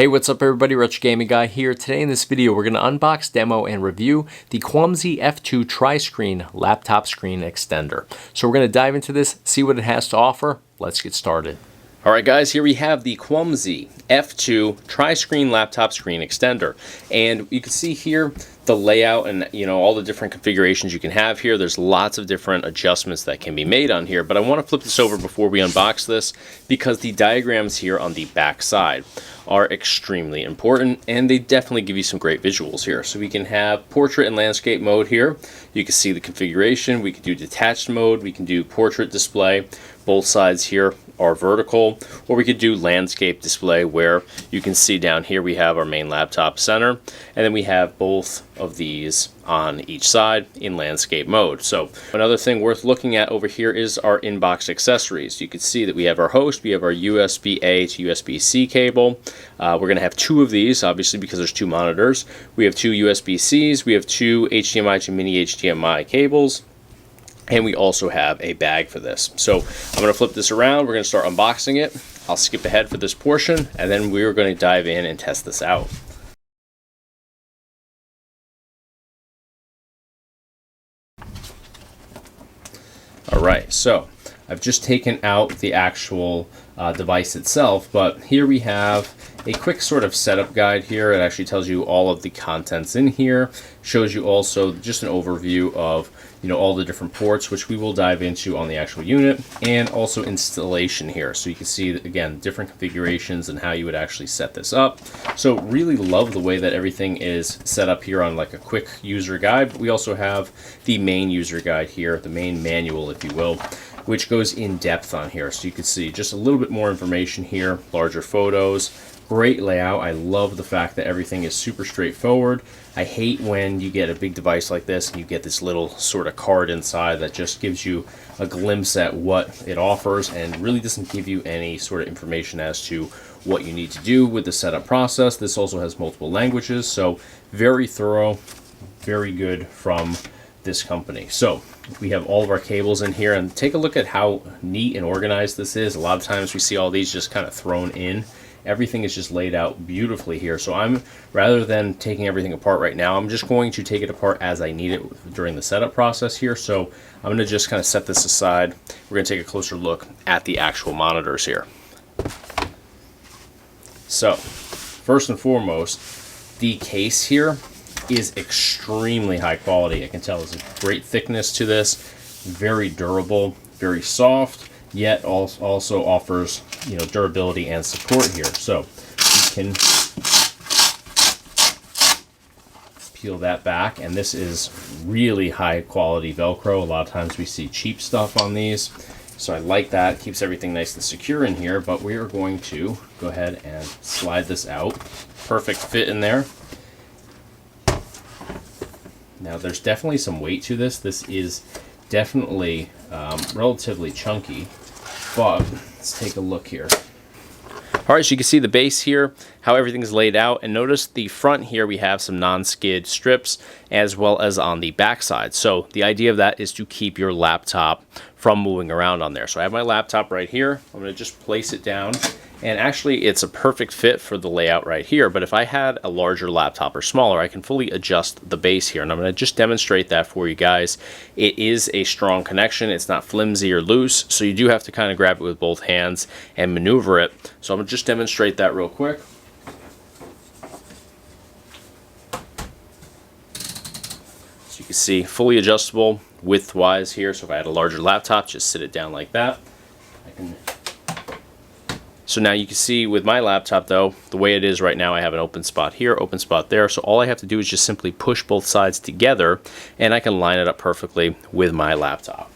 Hey, what's up everybody, Retro Gaming Guy here. Today in this video we're going to unbox, demo, and review the Kwumsy F2 Tri-Screen Laptop Screen Extender. So we're going to dive into this, see what it has to offer. Let's get started. Alright guys, here we have the Kwumsy F2 Tri-Screen Laptop Screen Extender. And you can see here the layout and all the different configurations you can have here. There's lots of different adjustments that can be made on here, but I want to flip this over before we unbox this because the diagrams here on the back side are extremely important and they definitely give you some great visuals here. So we can have portrait and landscape mode here. You can see the configuration. We can do detached mode. We can do portrait display. Both sides here are vertical, or we could do landscape display where you can see down here we have our main laptop center, and then we have both of these on each side in landscape mode. So another thing worth looking at over here is our inbox accessories. You can see that we have our host, we have our USB-A to USB-C cable. We're going to have two of these, obviously, because there's two monitors. We have two USB-Cs, we have two HDMI to mini HDMI cables, and we also have a bag for this. So I'm going to flip this around. We're going to start unboxing it. I'll skip ahead for this portion, and then we're going to dive in and test this out. Alright, so I've just taken out the actual device itself, but here we have a quick sort of setup guide here. It actually tells you all of the contents in here, shows you also just an overview of all the different ports, which we will dive into on the actual unit, and also installation here. So you can see, again, different configurations and how you would actually set this up. So really love the way that everything is set up here on like a quick user guide. But we also have the main user guide here, the main manual, if you will, which goes in depth on here. So you can see just a little bit more information here, larger photos. Great layout. I love the fact that everything is super straightforward. I hate when you get a big device like this and you get this little sort of card inside that just gives you a glimpse at what it offers and really doesn't give you any sort of information as to what you need to do with the setup process. This also has multiple languages, so very thorough, very good from this company. So we have all of our cables in here, and take a look at how neat and organized this is. A lot of times we see all these just kind of thrown in. Everything is just laid out beautifully here. So rather than taking everything apart right now, I'm just going to take it apart as I need it during the setup process here. So I'm going to just kind of set this aside. We're going to take a closer look at the actual monitors here. So first and foremost, the case here is extremely high quality. I can tell there's a great thickness to this, very durable, very soft, yet also offers durability and support here. So you can peel that back, and this is really high quality Velcro. A lot of times we see cheap stuff on these, so I like that. It keeps everything nice and secure in here. But we are going to go ahead and slide this out. Perfect fit in there. Now there's definitely some weight to this. This is definitely relatively chunky, but let's take a look here. Alright, so you can see the base here, how everything's laid out, and notice the front here we have some non-skid strips as well as on the back side. So the idea of that is to keep your laptop from moving around on there. So I have my laptop right here. I'm going to just place it down, and actually it's a perfect fit for the layout right here. But if I had a larger laptop or smaller, I can fully adjust the base here, and I'm going to just demonstrate that for you guys. It is a strong connection. It's not flimsy or loose, so you do have to kind of grab it with both hands and maneuver it. So I'm going to just demonstrate that real quick. So you can see fully adjustable width-wise here. So if I had a larger laptop, just sit it down like that. So now you can see with my laptop though, the way it is right now, I have an open spot here, open spot there. So all I have to do is just simply push both sides together and I can line it up perfectly with my laptop.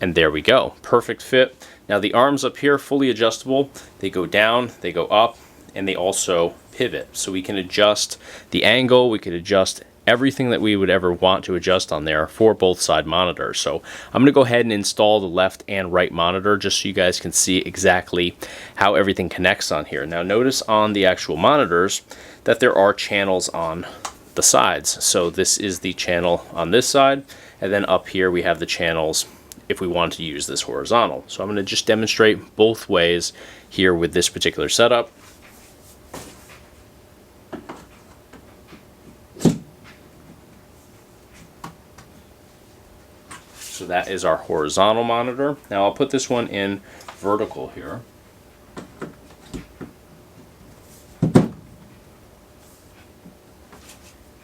And there we go, perfect fit. Now the arms up here, fully adjustable. They go down, they go up, and they also pivot. So we can adjust the angle, we can adjust everything that we would ever want to adjust on there for both side monitors. So I'm going to go ahead and install the left and right monitor just so you guys can see exactly how everything connects on here. Now notice on the actual monitors that there are channels on the sides. So this is the channel on this side, and then up here we have the channels if we want to use this horizontal. So I'm going to just demonstrate both ways here with this particular setup. So that is our horizontal monitor. Now I'll put this one in vertical here.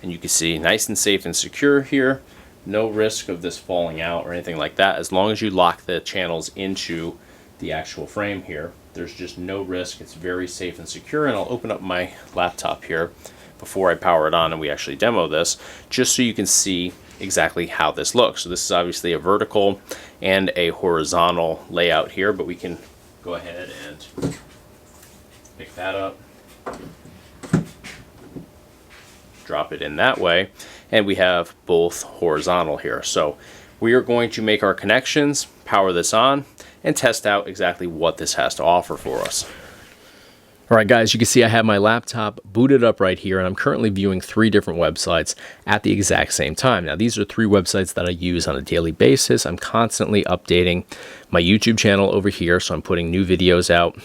And you can see nice and safe and secure here. No risk of this falling out or anything like that. As long as you lock the channels into the actual frame here, there's just no risk. It's very safe and secure. And I'll open up my laptop here before I power it on and we actually demo this, just so you can see exactly how this looks. So this is obviously a vertical and a horizontal layout here, but we can go ahead and pick that up, drop it in that way, and we have both horizontal here. So we are going to make our connections, power this on, and test out exactly what this has to offer for us. All right, guys, you can see I have my laptop booted up right here, and I'm currently viewing 3 different websites at the exact same time. Now, these are 3 websites that I use on a daily basis. I'm constantly updating my YouTube channel over here, so I'm putting new videos out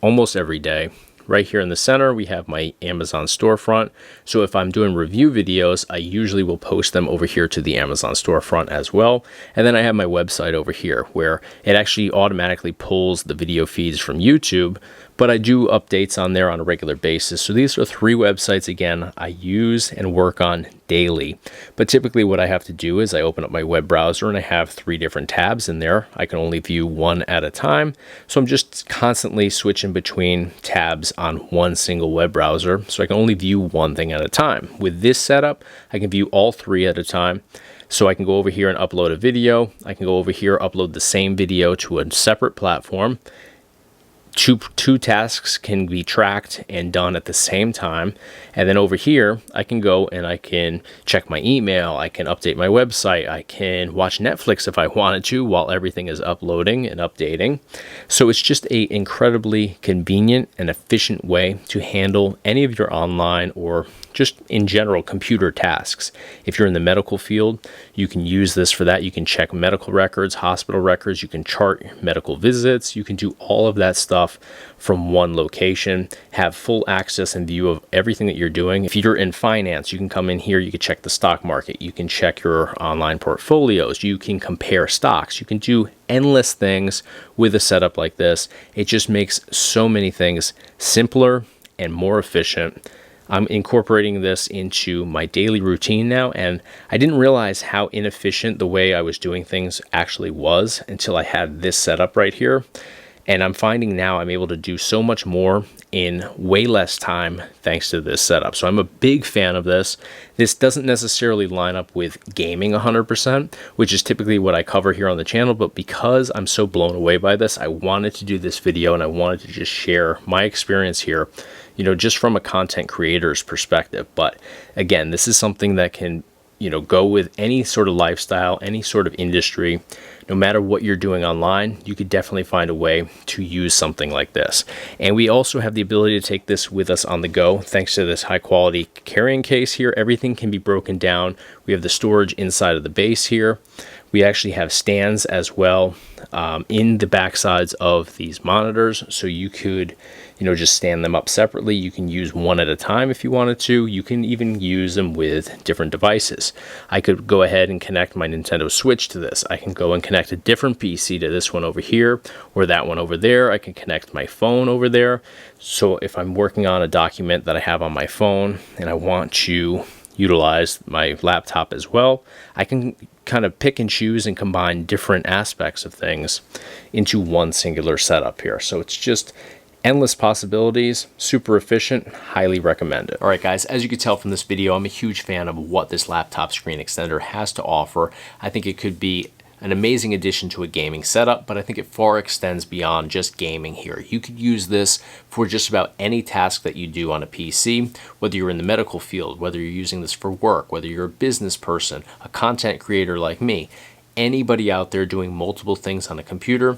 almost every day. Right here in the center, we have my Amazon storefront. So if I'm doing review videos, I usually will post them over here to the Amazon storefront as well. And then I have my website over here where it actually automatically pulls the video feeds from YouTube, but I do updates on there on a regular basis. So these are 3 websites, again, I use and work on daily. But typically what I have to do is I open up my web browser and I have 3 different tabs in there. I can only view one at a time. So I'm just constantly switching between tabs on one single web browser. So I can only view one thing at a time. With this setup, I can view all 3 at a time. So I can go over here and upload a video. I can go over here, upload the same video to a separate platform. Two tasks can be tracked and done at the same time. And then over here, I can go and I can check my email. I can update my website. I can watch Netflix if I wanted to while everything is uploading and updating. So it's just an incredibly convenient and efficient way to handle any of your online or just in general computer tasks. If you're in the medical field, you can use this for that. You can check medical records, hospital records, you can chart medical visits, you can do all of that stuff from one location, have full access and view of everything that you're doing. If you're in finance, you can come in here, you can check the stock market, you can check your online portfolios, you can compare stocks, you can do endless things with a setup like this. It just makes so many things simpler and more efficient. I'm incorporating this into my daily routine now, and I didn't realize how inefficient the way I was doing things actually was until I had this setup right here. And I'm finding now I'm able to do so much more in way less time thanks to this setup. So I'm a big fan of this. This doesn't necessarily line up with gaming 100%, which is typically what I cover here on the channel. But because I'm so blown away by this, I wanted to do this video and I wanted to just share my experience here, you know, just from a content creator's perspective. But again, this is something that can, you know, go with any sort of lifestyle, any sort of industry. No matter what you're doing online, you could definitely find a way to use something like this. And we also have the ability to take this with us on the go. Thanks to this high quality carrying case here, everything can be broken down. We have the storage inside of the base here. We actually have stands as well in the back sides of these monitors. So you could, you know, just stand them up separately. You can use one at a time if you wanted to. You can even use them with different devices. I could go ahead and connect my Nintendo Switch to this. I can go and connect a different PC to this one over here or that one over there. I can connect my phone over there. So if I'm working on a document that I have on my phone and I want to utilize my laptop as well, I can kind of pick and choose and combine different aspects of things into one singular setup here. So it's just endless possibilities, super efficient, highly recommend it. All right, guys, as you can tell from this video, I'm a huge fan of what this laptop screen extender has to offer. I think it could be an amazing addition to a gaming setup, but I think it far extends beyond just gaming here. You could use this for just about any task that you do on a PC, whether you're in the medical field, whether you're using this for work, whether you're a business person, a content creator like me. Anybody out there doing multiple things on a computer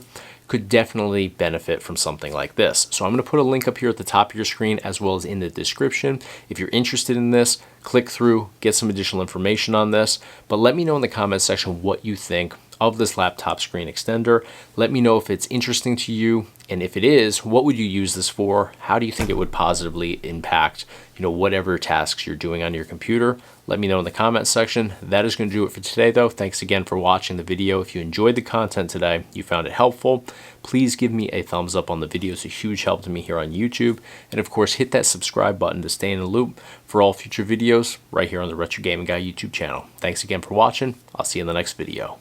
could definitely benefit from something like this. So I'm going to put a link up here at the top of your screen as well as in the description. If you're interested in this, click through, get some additional information on this, but let me know in the comments section what you think of this laptop screen extender. Let me know if it's interesting to you, and if it is, what would you use this for? How do you think it would positively impact, whatever tasks you're doing on your computer? Let me know in the comments section. That is going to do it for today, though. Thanks again for watching the video. If you enjoyed the content today, you found it helpful, please give me a thumbs up on the video. It's a huge help to me here on YouTube. And of course, hit that subscribe button to stay in the loop for all future videos right here on the Retro Gaming Guy YouTube channel. Thanks again for watching. I'll see you in the next video.